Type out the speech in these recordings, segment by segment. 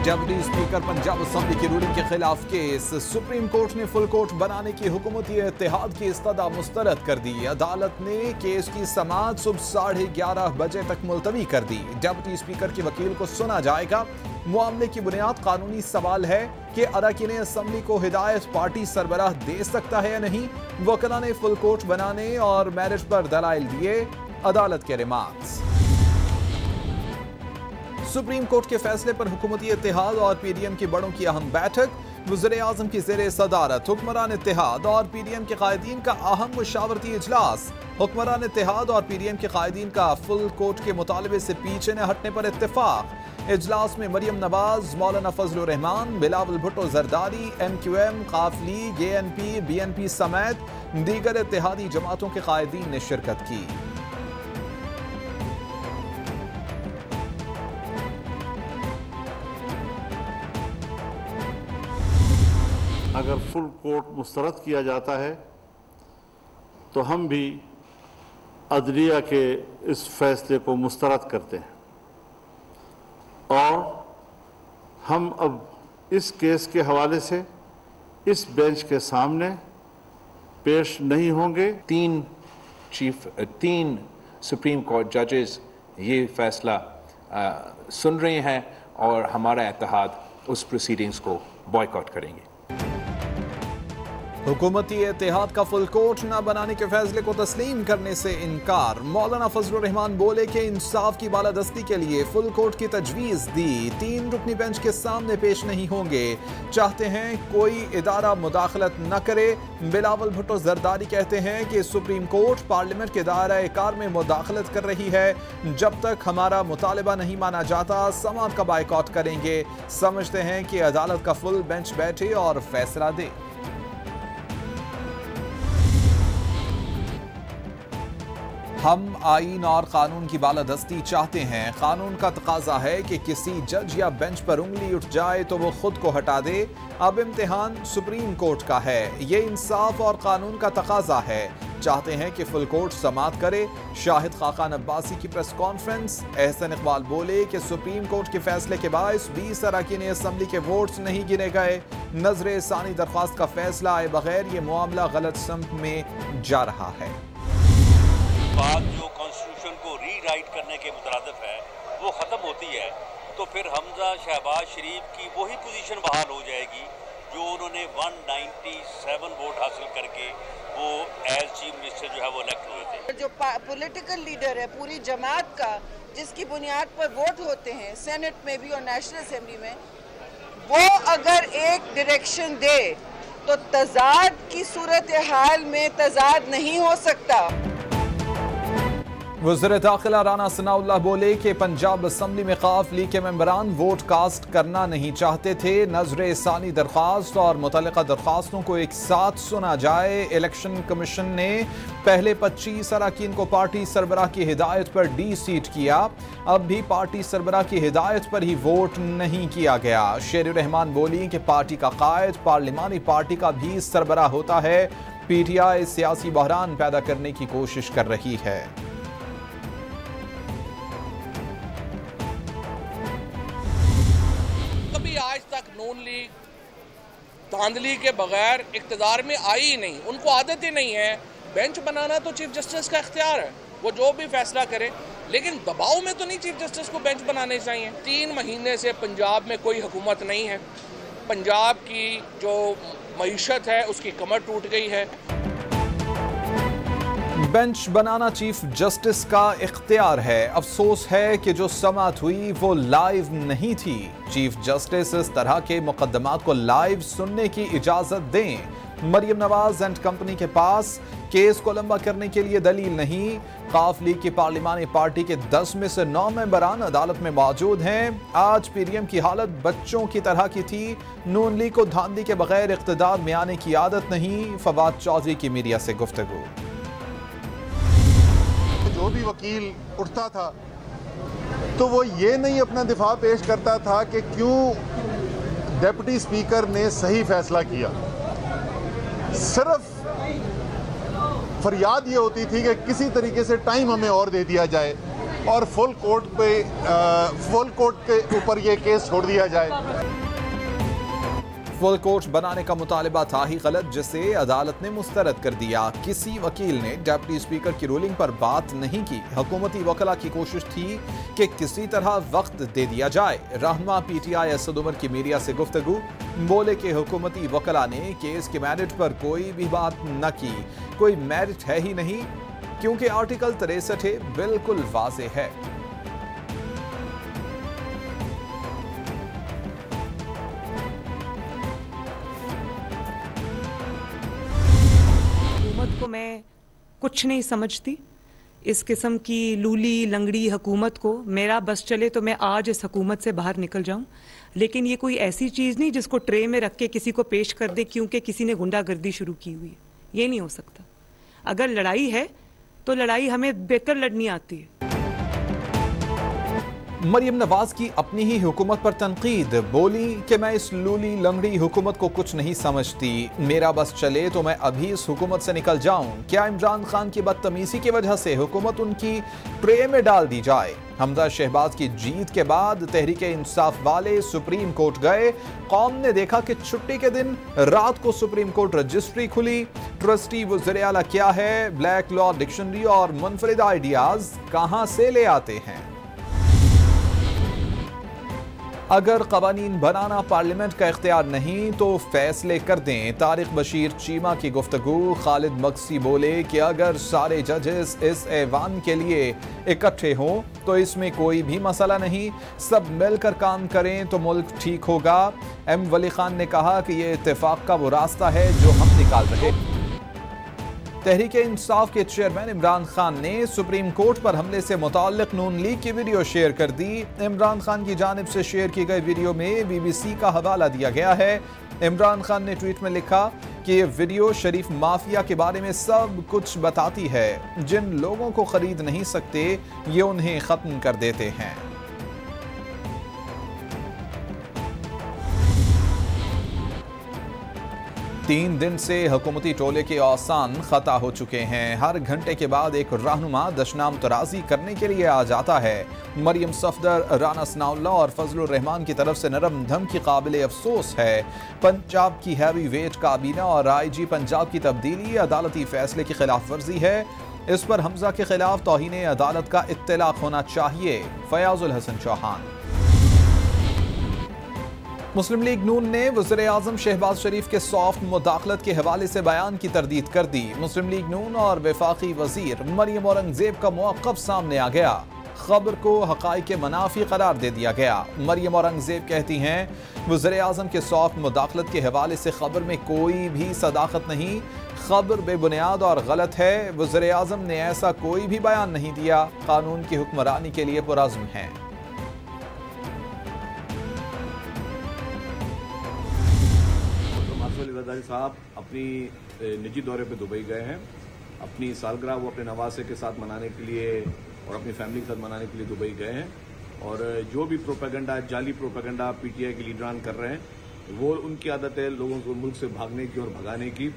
Deputy speaker Punjab assembly की ruling के खिलाफ केस। सुप्रीम कोर्ट ने फुल कोर्ट बनाने की हुकूमती इत्तेहाद की इस्तदा मुस्तरद कर दी। अदालत ने केस की समाअत सुबह 11:30 बजे तक मुलतवी कर दी। डेप्यूटी स्पीकर के वकील को सुना जाएगा। मामले की बुनियाद कानूनी सवाल है कि अरकान असेंबली को हिदायत पार्टी सरबराह दे सकता है या नहीं। वकला ने फुल कोर्ट बनाने और मैरिज पर दलाइल दिए। अदालत के रिमार्क्स। सुप्रीम कोर्ट के फैसले पर हुकूमती इत्तेहाद और पीडीएम की बड़ों की अहम बैठक। वज़ीर आज़म की ज़ेरे सदारत हुक्मरान इत्तेहाद और पीडीएम के कायदीन का अहम मुशावरती इजलास। हुक्मरान इत्तेहाद और पीडीएम के कायदीन का फुल कोर्ट के मुतालबे से पीछे न हटने पर इत्तेफाक। इजलास में मरियम नवाज, मौलाना फजलुर रहमान, बिलावल भुट्टो जरदारी, MQM, काफ लीग, ANP, BNP समेत दीगर इत्तेहादी जमातों के कायदीन ने शिरकत की। अगर फुल कोर्ट मुस्तरद किया जाता है तो हम भी अदलिया के इस फैसले को मुस्तरद करते हैं और हम अब इस केस के हवाले से इस बेंच के सामने पेश नहीं होंगे। तीन सुप्रीम कोर्ट जजेस ये फैसला सुन रहे हैं और हमारा इत्तेहाद उस प्रोसीडिंग्स को बॉयकॉट करेंगे। हुकूमती इत्तेहाद का फुल कोर्ट न बनाने के फैसले को तस्लीम करने से इनकार। मौलाना फजलुर रहमान बोले कि इंसाफ की बालादस्ती के लिए फुल कोर्ट की तजवीज़ दी। 3 रुकनी बेंच के सामने पेश नहीं होंगे। चाहते हैं कोई इदारा मुदाखलत न करे। बिलावल भुट्टो जरदारी कहते हैं कि सुप्रीम कोर्ट पार्लियामेंट के दायरे कार में मुदाखलत कर रही है। जब तक हमारा मुतालबा नहीं माना जाता समाअत का बायकॉट करेंगे। समझते हैं कि अदालत का फुल बेंच बैठे और फैसला दे। हम आईन और कानून की बालादस्ती चाहते हैं। कानून का तकाजा है कि किसी जज या बेंच पर उंगली उठ जाए तो वो खुद को हटा दे। अब इम्तिहान सुप्रीम कोर्ट का है। ये इंसाफ और कानून का तकाजा है। चाहते हैं कि फुल कोर्ट समाअत करे। शाहिद खाकान अब्बासी की प्रेस कॉन्फ्रेंस। एहसन इकबाल बोले कि सुप्रीम कोर्ट के फैसले के बायस 20 अरकान असेंबली के वोट्स नहीं गिने गए। नजर सानी दरख्वास्त का फैसला आए बगैर ये मामला गलत सम्त में जा रहा है। बात जो कॉन्स्टिट्यूशन को रीराइट करने के मुतरादिफ है वो ख़त्म होती है तो फिर हमजा शहबाज शरीफ की वही पोजीशन बहाल हो जाएगी जो उन्होंने 197 वोट हासिल करके वो एज चीफ मिनिस्टर जो है वो इलेक्ट हुए थे। जो पॉलिटिकल लीडर है पूरी जमात का जिसकी बुनियाद पर वोट होते हैं सेनेट में भी और नेशनल असेंबली में, वो अगर एक डायरेक्शन दे तो तजाद की सूरत हाल में तजाद नहीं हो सकता। वज़ीर दाखिला राना सनाउल्लाह बोले कि पंजाब असेंबली में काफ लीग के मेंबरान वोट कास्ट करना नहीं चाहते थे। नजर सानी दरख्वास्त और मुतल्लिका दरख्वास्तों को एक साथ सुना जाए। इलेक्शन कमीशन ने पहले 25 अरकान को पार्टी सरबराह की हिदायत पर डी-सीट किया। अब भी पार्टी सरबराह की हिदायत पर ही वोट नहीं किया गया। शेर रहमान बोली कि पार्टी का कायद पार्लिमानी पार्टी का भी सरबराह होता है। PTI सियासी बहरान पैदा करने की कोशिश कर रही है। आज तक नून लीग धांधली के बगैर इख्तियार में आई ही नहीं। उनको आदत ही नहीं है। बेंच बनाना तो चीफ जस्टिस का इख्तियार है, वो जो भी फैसला करे, लेकिन दबाव में तो नहीं चीफ जस्टिस को बेंच बनाने चाहिए। 3 महीने से पंजाब में कोई हुकूमत नहीं है। पंजाब की जो मईशत है उसकी कमर टूट गई है। बेंच बनाना चीफ जस्टिस का इख्तियार है। अफसोस है कि जो समाअत हुई वो लाइव नहीं थी। चीफ जस्टिस इस तरह के मुकदमात को लाइव सुनने की इजाजत दें। मरियम नवाज एंड कंपनी के पास केस को लंबा करने के लिए दलील नहीं। काफ लीग की पार्लिमानी पार्टी के 10 में से 9 मेंबरान अदालत में मौजूद हैं। आज पीडीएम की हालत बच्चों की तरह की थी। नून लीग को धांधली के बगैर इख्तिदार में आने की आदत नहीं। फवाद चौधरी की मीडिया से गुफ्तगू। जो भी वकील उठता था तो वो ये नहीं अपना दिफा पेश करता था कि क्यों डिप्टी स्पीकर ने सही फैसला किया। सिर्फ फरियाद ये होती थी कि किसी तरीके से टाइम हमें और दे दिया जाए और फुल कोर्ट के ऊपर ये केस छोड़ दिया जाए। फुल कोर्ट बनाने का मुतालिबा था ही गलत, जिसे अदालत ने मुस्तरद कर दिया। किसी वकील ने डिप्टी स्पीकर की रूलिंग पर बात नहीं की। हुकूमती वकला की कोशिश थी कि किसी तरह वक्त दे दिया जाए। रहनुमा PTI असद उमर की मीडिया से गुफ्तगू, बोले कि हुकूमती वकला ने केस के मेरिट पर कोई भी बात न की। कोई मेरिट है ही नहीं, क्योंकि आर्टिकल 63 बिल्कुल वाज़ेह है। हुकूमत को मैं कुछ नहीं समझती। इस किस्म की लूली लंगड़ी हुकूमत को मेरा बस चले तो मैं आज इस हुकूमत से बाहर निकल जाऊं, लेकिन ये कोई ऐसी चीज़ नहीं जिसको ट्रे में रख के किसी को पेश कर दे क्योंकि किसी ने गुंडागर्दी शुरू की हुई है। ये नहीं हो सकता। अगर लड़ाई है तो लड़ाई हमें बेहतर लड़नी आती है। मरियम नवाज की अपनी ही हुकूमत पर तनकीद, बोली कि मैं इस लूली लंगड़ी हुकूमत को कुछ नहीं समझती। मेरा बस चले तो मैं अभी इस हुकूमत से निकल जाऊं। क्या इमरान खान की बदतमीजी की वजह से हुकूमत उनकी ट्रे में डाल दी जाए? हमजा शहबाज की जीत के बाद तहरीक इंसाफ वाले सुप्रीम कोर्ट गए। कौम ने देखा कि छुट्टी के दिन रात को सुप्रीम कोर्ट रजिस्ट्री खुली। ट्रस्टी वज़ीर आला क्या है, ब्लैक लॉ डिक्शनरी और मुनफरिद आइडियाज कहां से ले आते हैं? अगर कवानीन बनाना पार्लियामेंट का इख्तियार नहीं तो फैसले कर दें। तारिक बशीर चीमा की गुफ्तगू। खालिद मक्सी बोले कि अगर सारे जजेस इस ऐवान के लिए इकट्ठे हों तो इसमें कोई भी मसला नहीं, सब मिलकर काम करें तो मुल्क ठीक होगा। M वली खान ने कहा कि यह इत्तेफाक का वो रास्ता है जो हम निकाल रहे। तहरीक इंसाफ के चेयरमैन इमरान खान ने सुप्रीम कोर्ट पर हमले से मुताल्लिक नून लीग की वीडियो शेयर कर दी। इमरान खान की जानिब से शेयर की गई वीडियो में BBC का हवाला दिया गया है। इमरान खान ने ट्वीट में लिखा कि ये वीडियो शरीफ माफिया के बारे में सब कुछ बताती है। जिन लोगों को खरीद नहीं सकते ये उन्हें खत्म कर देते हैं। 3 दिन से हुकूमती टोले के औसान खता हो चुके हैं। हर घंटे के बाद एक रहनुमा दशनाम तराजी करने के लिए आ जाता है। मरियम सफदर, राना सनाउल्लाह और फजलुर रहमान की तरफ से नरम धम की काबिल अफसोस है। पंजाब की हैवी वेट काबीना और IG पंजाब की तब्दीली अदालती फैसले की खिलाफ वर्जी है। इस पर हमजा के खिलाफ तौहीन अदालत का इत्तलाक होना चाहिए। फयाजुल हसन चौहान। मुस्लिम लीग नून ने वज़ीर आज़म शहबाज शरीफ के सॉफ्ट मुदाखलत के हवाले से बयान की तरदीद कर दी। मुस्लिम लीग नून और वफाकी वज़ीर मरियम औरंगज़ेब का मौक़िफ़ सामने आ गया। खबर को हक़ाइक़ के मनाफ़ी करार दे दिया गया। मरियम औरंगज़ेब कहती हैं वज़ीर आज़म के सॉफ्ट मुदाखलत के हवाले से खबर में कोई भी सदाकत नहीं, खबर बेबुनियाद और गलत है। वज़ीर आज़म ने ऐसा कोई भी बयान नहीं दिया। कानून की हुक्मरानी के लिए पुरज़्म हैं। जरदारी साहब अपनी निजी दौरे पे दुबई गए हैं। अपनी सालगिरह वो अपने नवासे के साथ मनाने के लिए और अपनी फैमिली के साथ मनाने के लिए दुबई गए हैं। और जो भी प्रोपेगेंडा, जाली प्रोपेगेंडा PTI के लीडरान कर रहे हैं, वो उनकी आदत है लोगों को मुल्क से भागने की और भगाने की।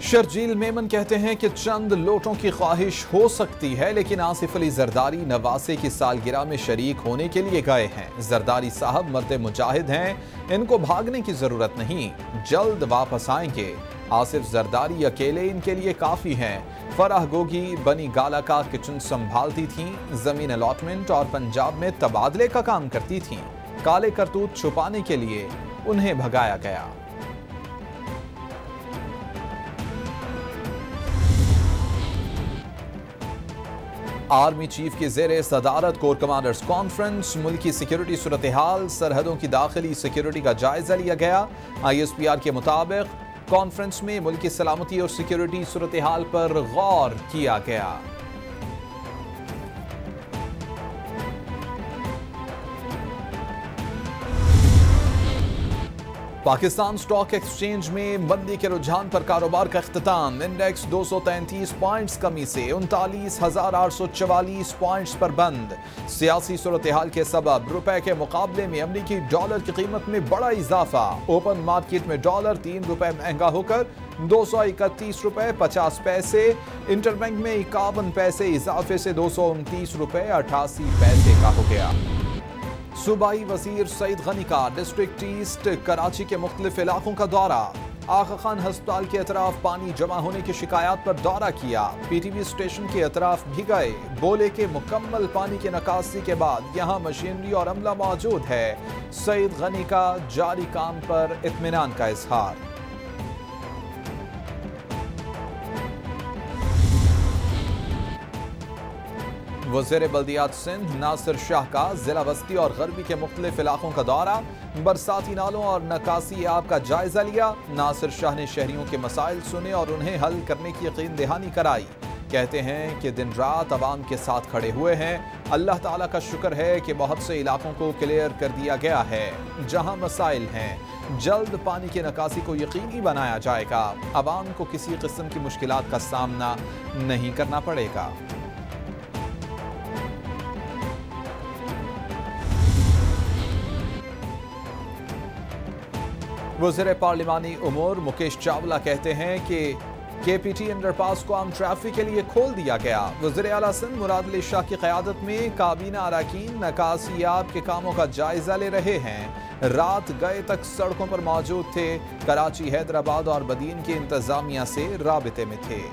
शर्जील मेमन कहते हैं कि चंद लोटों की ख्वाहिश हो सकती है, लेकिन आसिफ अली जरदारी नवासे की सालगिरह में शरीक होने के लिए गए हैं। जरदारी साहब मर्द मुजाहिद हैं, इनको भागने की जरूरत नहीं, जल्द वापस आएंगे। आसिफ जरदारी अकेले इनके लिए काफी हैं। फराह गोगी बनी गाला का किचन संभालती थीं, जमीन अलॉटमेंट और पंजाब में तबादले का काम करती थीं। काले करतूत छुपाने के लिए उन्हें भगाया गया। आर्मी चीफ की ज़ेरे सदारत कोर कमांडर्स कॉन्फ्रेंस, मुल्की सिक्योरिटी सूरत हाल, सरहदों की दाखिली सिक्योरिटी का जायजा लिया गया। ISPR के मुताबिक कॉन्फ्रेंस में मुल्की सलामती और सिक्योरिटी सूरत हाल पर गौर किया गया। पाकिस्तान स्टॉक एक्सचेंज में मंदी के रुझान पर कारोबार का इख्तिताम। इंडेक्स 233 पॉइंट्स कमी से 39,844 पॉइंट्स पर बंद। सियासी सूरत हाल के सबब रुपए के मुकाबले में अमरीकी डॉलर की कीमत में बड़ा इजाफा। ओपन मार्केट में डॉलर 3 रुपए महंगा होकर 231 रुपए 50 पैसे। इंटरबैंक में 51 पैसे इजाफे से 229 रुपए 88 पैसे का हो गया। सूबाई वजीर सईद गनी का डिस्ट्रिक्ट ईस्ट कराची के मुख्तलिफ इलाकों का दौरा। आगा खान हस्पताल के अतराफ पानी जमा होने की शिकायत पर दौरा किया। पीटीवी स्टेशन के अतराफ भी गए। बोले के मुकम्मल पानी की निकासी के बाद यहाँ मशीनरी और अमला मौजूद है। सईद गनी का जारी काम पर इत्मीनान का इजहार। वज़ीर बल्दियात सिंध नासिर शाह का जिला बस्ती और गरबी के मुख्तलिफ इलाकों का दौरा। बरसाती नालों और निकासी आब का जायजा लिया। नासिर शाह ने शहरियों के मसाइल सुने और उन्हें हल करने की यकीन दहानी कराई। कहते हैं कि दिन रात अवाम के साथ खड़े हुए हैं। अल्लाह ताला का शुक्र है कि बहुत से इलाकों को क्लियर कर दिया गया है जहां मसाइल हैं। जल्द पानी की निकासी को यकीनी बनाया जाएगा। अवाम को किसी किस्म की मुश्किलात का सामना नहीं करना पड़ेगा। वज़ीर पार्लिमानी उमूर मुकेश चावला कहते हैं कि KPT अंडरपास को आम ट्रैफिक के लिए खोल दिया गया। वज़ीर आला सिंध मुराद अली शाह की क़यादत में काबीना अरकान निकासियाब के कामों का जायजा ले रहे हैं। रात गए तक सड़कों पर मौजूद थे। कराची, हैदराबाद और बदीन की इंतजामिया से राबिते में थे।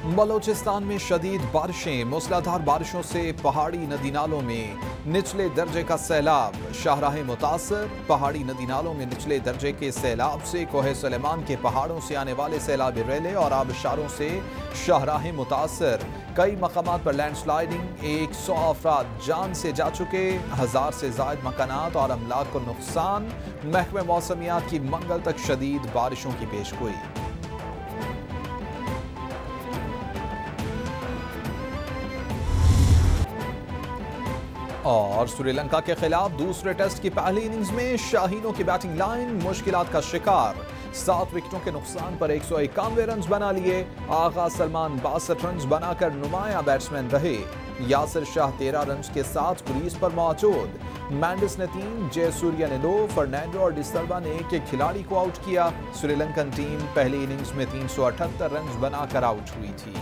बलोचिस्तान में शदीद बारिशें। मूसलाधार बारिशों से पहाड़ी नदी नालों में निचले दर्जे का सैलाब। शाहराह मुतासर। पहाड़ी नदी नालों में निचले दर्जे के सैलाब से कोहे सुलेमान के पहाड़ों से आने वाले सैलाबी रेले और आबशारों से शाहराह मुतासर। कई मकामात पर लैंडस्लाइडिंग। 100 अफराद जान से जा चुके। 1000 से जायद मकानात और अमलाक को नुकसान। महकमे मौसमियात की मंगल तक शदीद बारिशों की पेशगोई। और श्रीलंका के खिलाफ दूसरे टेस्ट की पहली इनिंग्स में शाहीनों की बैटिंग लाइन मुश्किलात का शिकार। 7 विकेटों के नुकसान पर 191 रन बना लिए। आगा सलमान 62 रन बनाकर नुमाया बैट्समैन रहे। यासिर शाह 13 रन के साथ क्रीज पर मौजूद। मैंडिस ने 3, जयसूर्या ने 2, फर्नांडो और डिसल्वा ने एक खिलाड़ी को आउट किया। श्रीलंकन टीम पहली इनिंग्स में 378 रन बनाकर आउट हुई थी।